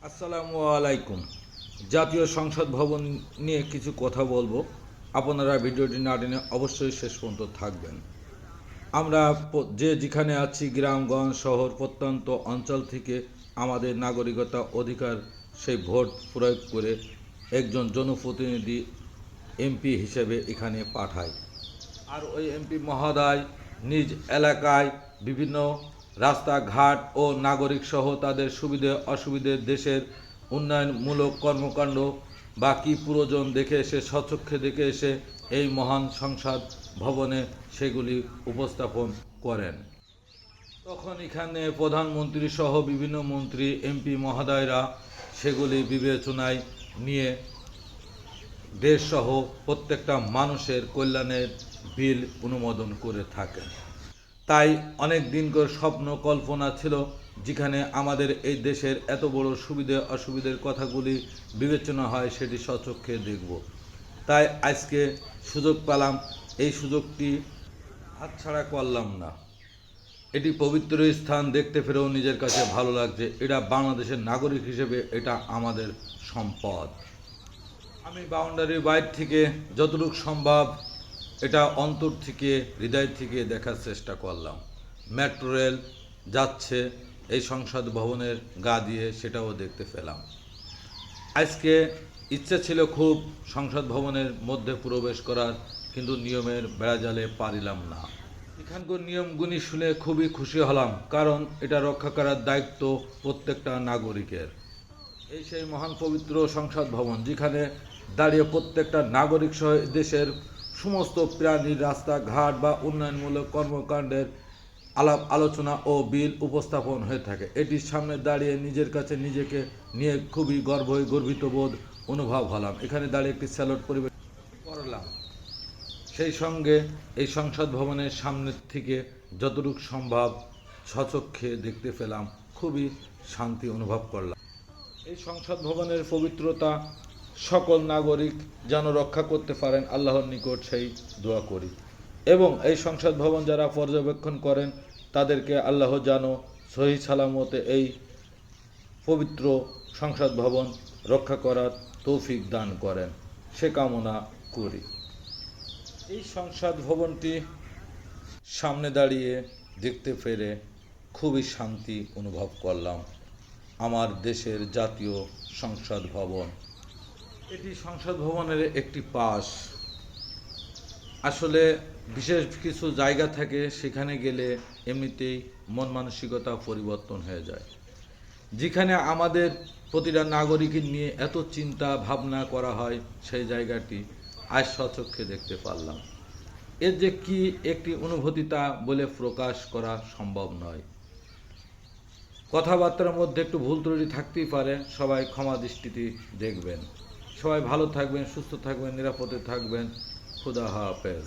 আসসালামু আলাইকুম। জাতীয় সংসদ ভবন নিয়ে কিছু কথা বলবো। আপনারা ভিডিওটি না টেনে অবশ্যই শেষ পর্যন্ত থাকবেন। আমরা যে যেখানে আছি, গ্রামগঞ্জ শহর প্রত্যন্ত অঞ্চল থেকে আমাদের নাগরিকতা অধিকার সেই ভোট প্রয়োগ করে একজন জনপ্রতিনিধি এমপি হিসেবে এখানে পাঠায়। আর ওই এমপি মহোদয় নিজ এলাকায় বিভিন্ন রাস্তাঘাট ও নাগরিক সহ তাদের সুবিধে অসুবিধে দেশের উন্নয়নমূলক কর্মকাণ্ড বা কী প্রয়োজন দেখে এসে স্বচক্ষে দেখে এসে এই মহান সংসদ ভবনে সেগুলি উপস্থাপন করেন। তখন এখানে প্রধানমন্ত্রী সহ বিভিন্ন মন্ত্রী এমপি মহোদয়রা সেগুলি বিবেচনায় নিয়ে দেশসহ প্রত্যেকটা মানুষের কল্যাণের বিল অনুমোদন করে থাকেন। তাই অনেক দিন করে স্বপ্ন কল্পনা ছিল যেখানে আমাদের এই দেশের এত বড় সুবিধে অসুবিধের কথাগুলি বিবেচনা হয়, সেটি স্বচক্ষে দেখব। তাই আজকে সুযোগ পেলাম, এই সুযোগটি হাতছাড়া করলাম না। এটি পবিত্র স্থান, দেখতে পেরেও নিজের কাছে ভালো লাগছে। এটা বাংলাদেশের নাগরিক হিসেবে এটা আমাদের সম্পদ। আমি বাউন্ডারির বাইরে থেকে যতটুকু সম্ভব এটা অন্তর থেকে হৃদয় থেকে দেখার চেষ্টা করলাম। মেট্রো রেল যাচ্ছে এই সংসদ ভবনের গা দিয়ে, সেটাও দেখতে পেলাম। আজকে ইচ্ছা ছিল খুব সংসদ ভবনের মধ্যে প্রবেশ করার, কিন্তু নিয়মের বেড়াজালে পারিলাম না। এখানকার নিয়মগুলি শুনে খুবই খুশি হলাম, কারণ এটা রক্ষা করার দায়িত্ব প্রত্যেকটা নাগরিকের। এই সেই মহান পবিত্র সংসদ ভবন যেখানে দাঁড়িয়ে প্রত্যেকটা নাগরিক সহ দেশের সমস্ত প্রাণীর রাস্তাঘাট বা উন্নয়নমূলক কর্মকাণ্ডের আলাপ আলোচনা ও বিল উপস্থাপন হয়ে থাকে। এটির সামনে দাঁড়িয়ে নিজের কাছে নিজেকে নিয়ে খুবই গর্বিত বোধ অনুভব হলাম। এখানে দাঁড়িয়ে একটি স্যালুট পরিবেশন করলাম। সেই সঙ্গে এই সংসদ ভবনের সামনের থেকে যতটুকু সম্ভব স্বচক্ষে দেখতে পেলাম, খুবই শান্তি অনুভব করলাম। এই সংসদ ভবনের পবিত্রতা সকল নাগরিক যেন রক্ষা করতে পারেন, আল্লাহর নিকট সেই দোয়া করি। এবং এই সংসদ ভবন যারা পর্যবেক্ষণ করেন তাদেরকে আল্লাহ যেন সহি সালামতে এই পবিত্র সংসদ ভবন রক্ষা করার তৌফিক দান করেন, সে কামনা করি। এই সংসদ ভবনটি সামনে দাঁড়িয়ে দেখতে পেরে খুবই শান্তি অনুভব করলাম। আমার দেশের জাতীয় সংসদ ভবন, এটি সংসদ ভবনের একটি পাশ। আসলে বিশেষ কিছু জায়গা থাকে, সেখানে গেলে এমনিতেই মন মানসিকতা পরিবর্তন হয়ে যায়। যেখানে আমাদের প্রতিটা নাগরিকের নিয়ে এত চিন্তা ভাবনা করা হয়, সেই জায়গাটি আজ স্বচক্ষে দেখতে পারলাম। এর যে কি একটি অনুভূতি তা বলে প্রকাশ করা সম্ভব নয়। কথাবার্তার মধ্যে একটু ভুল ত্রুটি থাকতেই পারে, সবাই ক্ষমা দৃষ্টিতে দেখবেন। সবাই ভালো থাকবেন, সুস্থ থাকবেন, নিরাপদে থাকবেন। খুদা হাফেজ।